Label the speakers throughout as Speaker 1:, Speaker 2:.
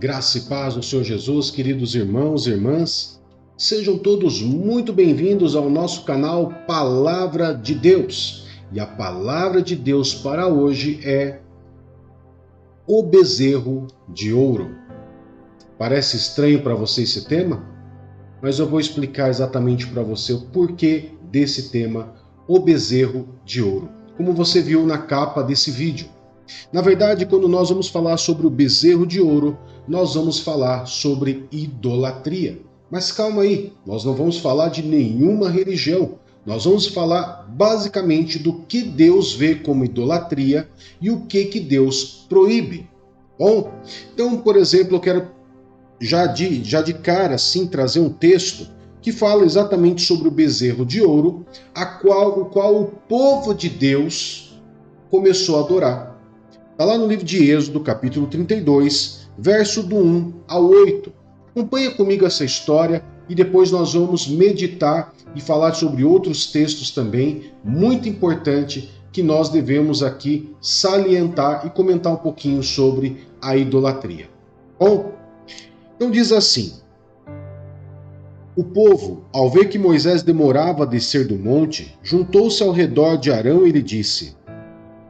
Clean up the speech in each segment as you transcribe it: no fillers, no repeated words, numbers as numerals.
Speaker 1: Graça e paz no Senhor Jesus, queridos irmãos e irmãs. Sejam todos muito bem-vindos ao nosso canal Palavra de Deus. E a palavra de Deus para hoje é o bezerro de ouro. Parece estranho para você esse tema? Mas eu vou explicar exatamente para você o porquê desse tema, o bezerro de ouro. Como você viu na capa desse vídeo. Na verdade, quando nós vamos falar sobre o bezerro de ouro, nós vamos falar sobre idolatria. Mas calma aí, nós não vamos falar de nenhuma religião. Nós vamos falar basicamente do que Deus vê como idolatria e o que Deus proíbe. Bom, então, por exemplo, eu quero já de cara assim trazer um texto que fala exatamente sobre o bezerro de ouro, o qual o povo de Deus começou a adorar. Está lá no livro de Êxodo, capítulo 32, verso do 1 ao 8. Acompanha comigo essa história e depois nós vamos meditar e falar sobre outros textos também, muito importante, que nós devemos aqui salientar e comentar um pouquinho sobre a idolatria. Bom, então diz assim: o povo, ao ver que Moisés demorava a descer do monte, juntou-se ao redor de Arão e lhe disse: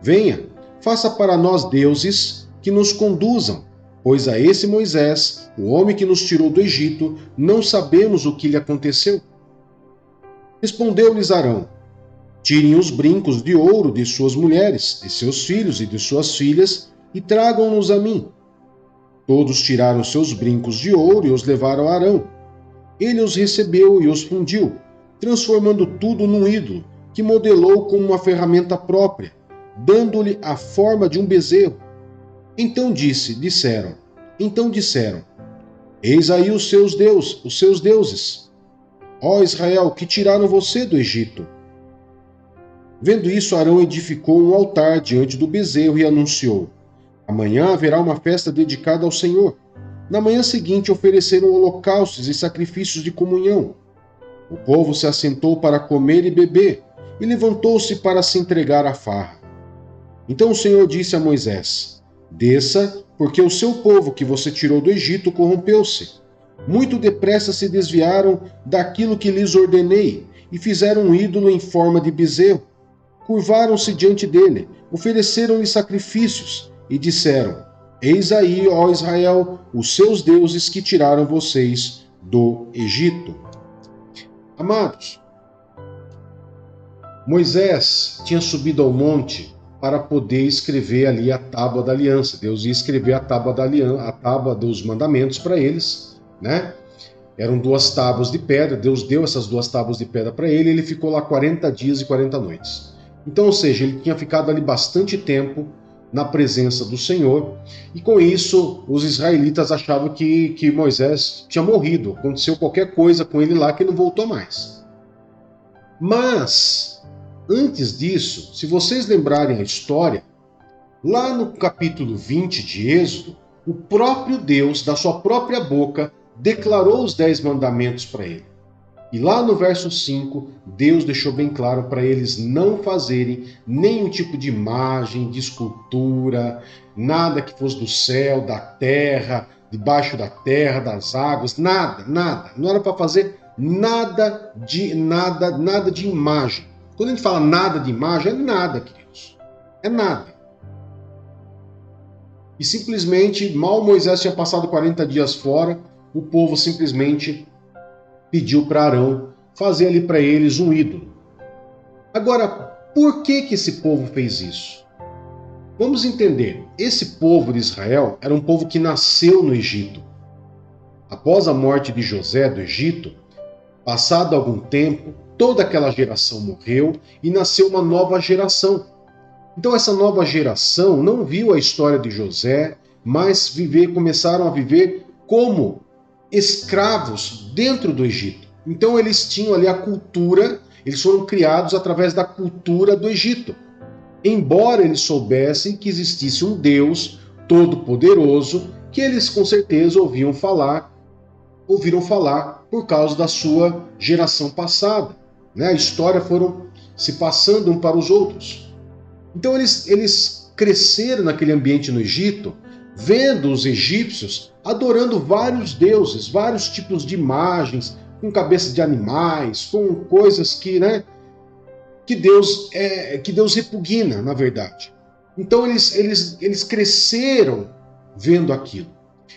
Speaker 1: venha, faça para nós deuses que nos conduzam, pois a esse Moisés, o homem que nos tirou do Egito, não sabemos o que lhe aconteceu. Respondeu-lhes Arão: tirem os brincos de ouro de suas mulheres, de seus filhos e de suas filhas, e tragam-nos a mim. Todos tiraram seus brincos de ouro e os levaram a Arão. Ele os recebeu e os fundiu, transformando tudo num ídolo, que modelou como uma ferramenta própria, dando-lhe a forma de um bezerro. Então disseram, eis aí os seus deuses, ó Israel, que tiraram você do Egito. Vendo isso, Arão edificou um altar diante do bezerro e anunciou: amanhã haverá uma festa dedicada ao Senhor. Na manhã seguinte ofereceram holocaustos e sacrifícios de comunhão. O povo se assentou para comer e beber, e levantou-se para se entregar à farra. Então o Senhor disse a Moisés: desça, porque o seu povo que você tirou do Egito corrompeu-se. Muito depressa se desviaram daquilo que lhes ordenei, e fizeram um ídolo em forma de bezerro. Curvaram-se diante dele, ofereceram-lhe sacrifícios, e disseram: eis aí, ó Israel, os seus deuses que tiraram vocês do Egito. Amados, Moisés tinha subido ao monte para poder escrever ali a tábua da aliança. Deus ia escrever a tábua da aliança, a tábua dos mandamentos para eles, né? Eram 2 tábuas de pedra, Deus deu essas 2 tábuas de pedra para ele, e ele ficou lá 40 dias e 40 noites. Então, ou seja, ele tinha ficado ali bastante tempo na presença do Senhor, e com isso os israelitas achavam que Moisés tinha morrido, aconteceu qualquer coisa com ele lá que ele não voltou mais. Mas antes disso, se vocês lembrarem a história, lá no capítulo 20 de Êxodo, o próprio Deus, da sua própria boca, declarou os 10 mandamentos para ele. E lá no verso 5, Deus deixou bem claro para eles não fazerem nenhum tipo de imagem, de escultura, nada que fosse do céu, da terra, debaixo da terra, das águas, nada. Não era para fazer nada de imagem. Quando a gente fala nada de imagem, é nada, queridos. É nada. E simplesmente, mal Moisés tinha passado 40 dias fora, o povo simplesmente pediu para Arão fazer ali para eles um ídolo. Agora, por que esse povo fez isso? Vamos entender. Esse povo de Israel era um povo que nasceu no Egito. Após a morte de José do Egito, passado algum tempo, toda aquela geração morreu e nasceu uma nova geração. Então essa nova geração não viu a história de José, mas começaram a viver como escravos dentro do Egito. Então eles tinham ali a cultura, eles foram criados através da cultura do Egito. Embora eles soubessem que existisse um Deus todo-poderoso, que eles com certeza ouviram falar por causa da sua geração passada. A história foram se passando um para os outros. Então eles cresceram naquele ambiente no Egito, vendo os egípcios adorando vários deuses, vários tipos de imagens, com cabeça de animais, com coisas que Deus repugna, na verdade. Então eles cresceram vendo aquilo.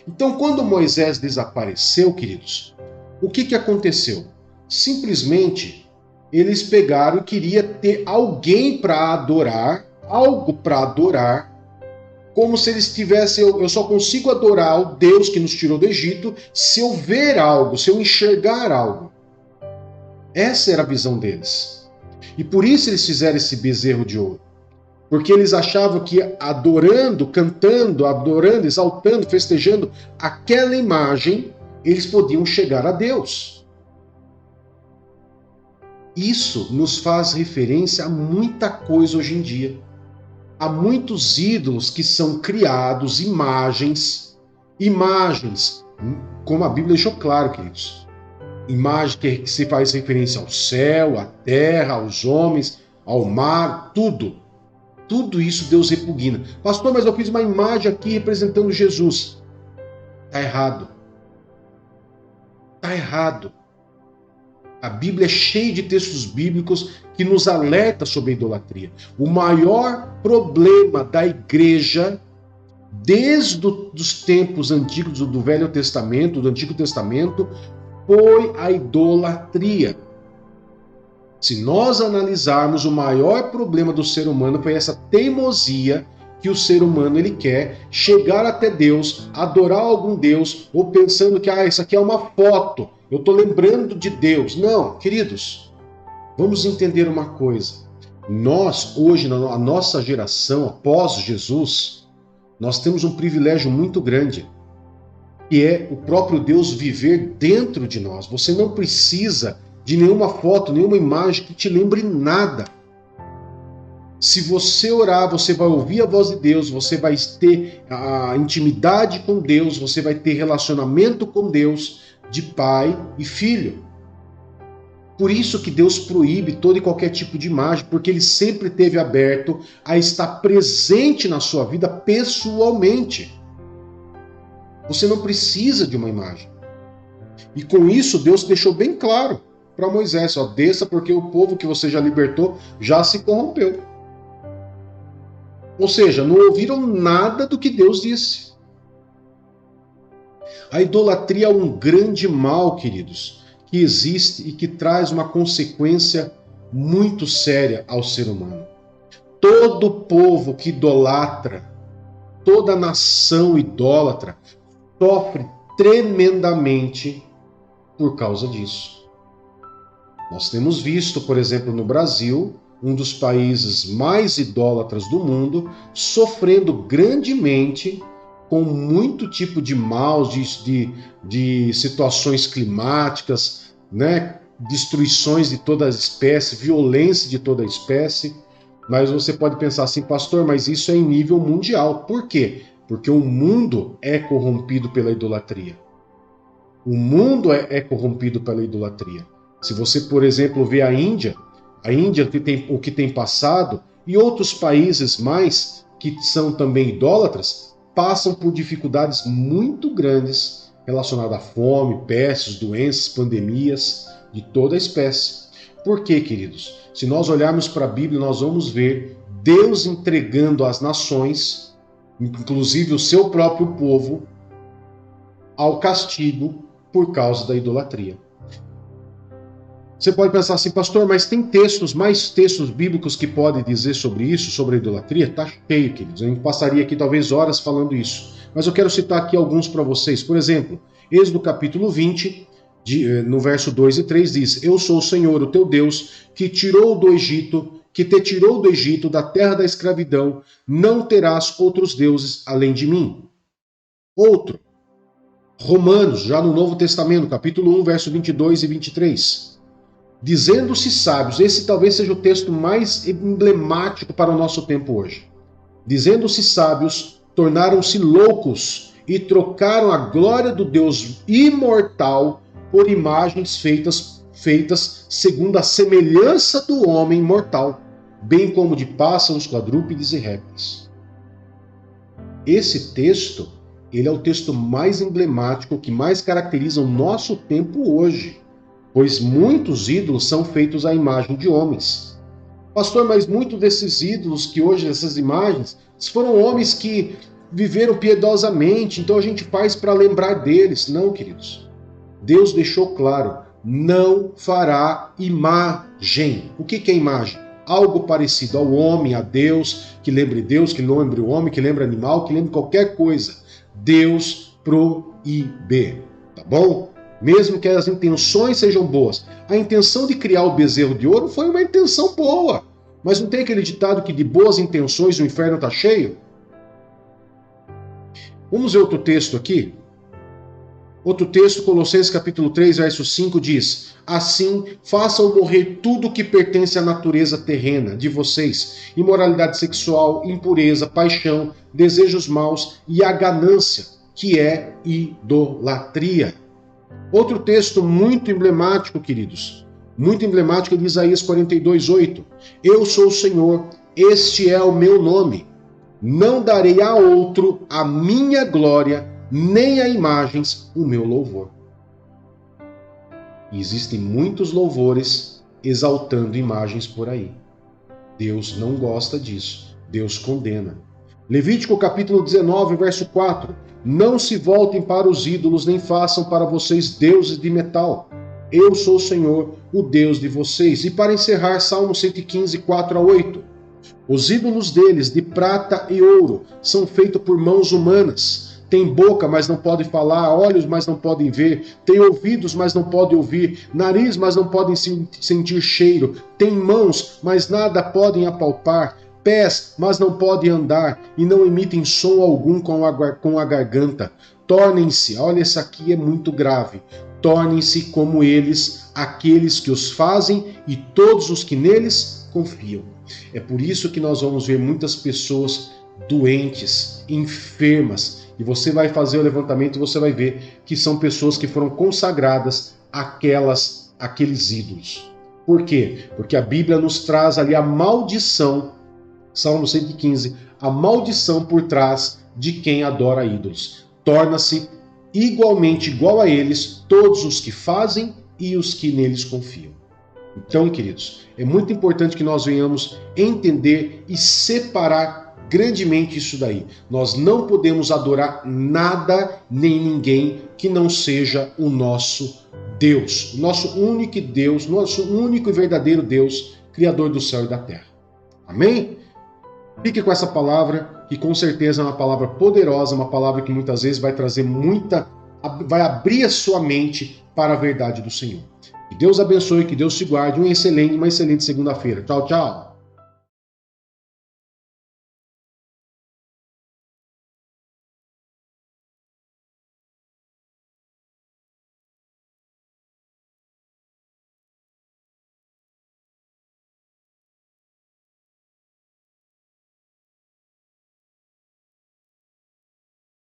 Speaker 1: Então, quando Moisés desapareceu, queridos, o que aconteceu? Simplesmente eles pegaram e queriam ter alguém para adorar, algo para adorar, como se eles tivessem, eu só consigo adorar o Deus que nos tirou do Egito se eu ver algo, se eu enxergar algo. Essa era a visão deles. E por isso eles fizeram esse bezerro de ouro. Porque eles achavam que adorando, cantando, adorando, exaltando, festejando aquela imagem, eles podiam chegar a Deus. Isso nos faz referência a muita coisa hoje em dia. Há muitos ídolos que são criados, imagens, como a Bíblia deixou claro, queridos. Imagem que se faz referência ao céu, à terra, aos homens, ao mar, tudo. Tudo isso Deus repugna. Pastor, mas eu fiz uma imagem aqui representando Jesus. Está errado. Está errado. A Bíblia é cheia de textos bíblicos que nos alerta sobre a idolatria. O maior problema da igreja, desde os tempos antigos do Velho Testamento, do Antigo Testamento, foi a idolatria. Se nós analisarmos, o maior problema do ser humano foi essa teimosia que o ser humano ele quer chegar até Deus, adorar algum Deus, ou pensando que isso aqui é uma foto, eu estou lembrando de Deus. Não, queridos, vamos entender uma coisa. Nós, hoje, na nossa geração, após Jesus, nós temos um privilégio muito grande, que é o próprio Deus viver dentro de nós. Você não precisa de nenhuma foto, nenhuma imagem que te lembre nada. Se você orar, você vai ouvir a voz de Deus, você vai ter a intimidade com Deus, você vai ter relacionamento com Deus, de pai e filho. Por isso que Deus proíbe todo e qualquer tipo de imagem, porque Ele sempre esteve aberto a estar presente na sua vida pessoalmente. Você não precisa de uma imagem. E com isso Deus deixou bem claro para Moisés, desça porque o povo que você já libertou já se corrompeu. Ou seja, não ouviram nada do que Deus disse. A idolatria é um grande mal, queridos, que existe e que traz uma consequência muito séria ao ser humano. Todo povo que idolatra, toda nação idólatra, sofre tremendamente por causa disso. Nós temos visto, por exemplo, no Brasil, um dos países mais idólatras do mundo, sofrendo grandemente com muito tipo de mal, de situações climáticas, destruições de toda a espécie, violência de toda a espécie. Mas você pode pensar assim, pastor, mas isso é em nível mundial. Por quê? Porque o mundo é corrompido pela idolatria. O mundo é corrompido pela idolatria. Se você, por exemplo, vê a Índia o que tem passado, e outros países mais que são também idólatras, passam por dificuldades muito grandes relacionadas à fome, pestes, doenças, pandemias, de toda a espécie. Por quê, queridos? Se nós olharmos para a Bíblia, nós vamos ver Deus entregando às nações, inclusive o seu próprio povo, ao castigo por causa da idolatria. Você pode pensar assim, pastor, mas tem mais textos bíblicos que podem dizer sobre isso, sobre a idolatria? Está cheio, queridos. A gente passaria aqui talvez horas falando isso. Mas eu quero citar aqui alguns para vocês. Por exemplo, Êxodo capítulo 20, no verso 2 e 3 diz: Eu sou o Senhor, o teu Deus, que te tirou do Egito, da terra da escravidão. Não terás outros deuses além de mim. Outro, Romanos, já no Novo Testamento, capítulo 1, verso 22 e 23. Dizendo-se sábios, esse talvez seja o texto mais emblemático para o nosso tempo hoje. Dizendo-se sábios, tornaram-se loucos e trocaram a glória do Deus imortal por imagens feitas segundo a semelhança do homem mortal, bem como de pássaros, quadrúpedes e répteis. Esse texto Ele é o texto mais emblemático que mais caracteriza o nosso tempo hoje, pois muitos ídolos são feitos à imagem de homens. Pastor, mas muitos desses ídolos que hoje, essas imagens, foram homens que viveram piedosamente, então a gente faz para lembrar deles. Não, queridos. Deus deixou claro, não fará imagem. O que é imagem? Algo parecido ao homem, a Deus, que lembre o homem, que lembre animal, que lembre qualquer coisa. Deus proíbe, tá bom? Mesmo que as intenções sejam boas. A intenção de criar o bezerro de ouro foi uma intenção boa. Mas não tem aquele ditado que de boas intenções o inferno está cheio? Vamos ver outro texto aqui? Outro texto, Colossenses capítulo 3, verso 5 diz: assim, façam morrer tudo que pertence à natureza terrena de vocês, imoralidade sexual, impureza, paixão, desejos maus e a ganância, que é idolatria. Outro texto muito emblemático, queridos, muito emblemático, de Isaías 42, 8. Eu sou o Senhor, este é o meu nome. Não darei a outro a minha glória, nem a imagens o meu louvor. E existem muitos louvores exaltando imagens por aí. Deus não gosta disso. Deus condena. Levítico capítulo 19, verso 4. Não se voltem para os ídolos, nem façam para vocês deuses de metal. Eu sou o Senhor, o Deus de vocês. E para encerrar, Salmo 115, 4 a 8. Os ídolos deles, de prata e ouro, são feitos por mãos humanas. Tem boca, mas não pode falar, olhos, mas não podem ver, tem ouvidos, mas não podem ouvir, nariz, mas não podem sentir cheiro, tem mãos, mas nada podem apalpar, pés, mas não podem andar, e não emitem som algum com a garganta. Tornem-se, olha, isso aqui é muito grave, tornem-se como eles, aqueles que os fazem e todos os que neles confiam. É por isso que nós vamos ver muitas pessoas doentes, enfermas, e você vai fazer o levantamento e você vai ver que são pessoas que foram consagradas àqueles ídolos. Por quê? Porque a Bíblia nos traz ali a maldição, Salmo 115, a maldição por trás de quem adora ídolos. Torna-se igualmente igual a eles todos os que fazem e os que neles confiam. Então, queridos, é muito importante que nós venhamos entender e separar grandemente isso daí. Nós não podemos adorar nada nem ninguém que não seja o nosso Deus, nosso único Deus, nosso único e verdadeiro Deus, Criador do céu e da terra. Amém? Fique com essa palavra, que com certeza é uma palavra poderosa, uma palavra que muitas vezes vai trazer vai abrir a sua mente para a verdade do Senhor. Que Deus abençoe, que Deus te guarde. Uma excelente segunda-feira. Tchau, tchau.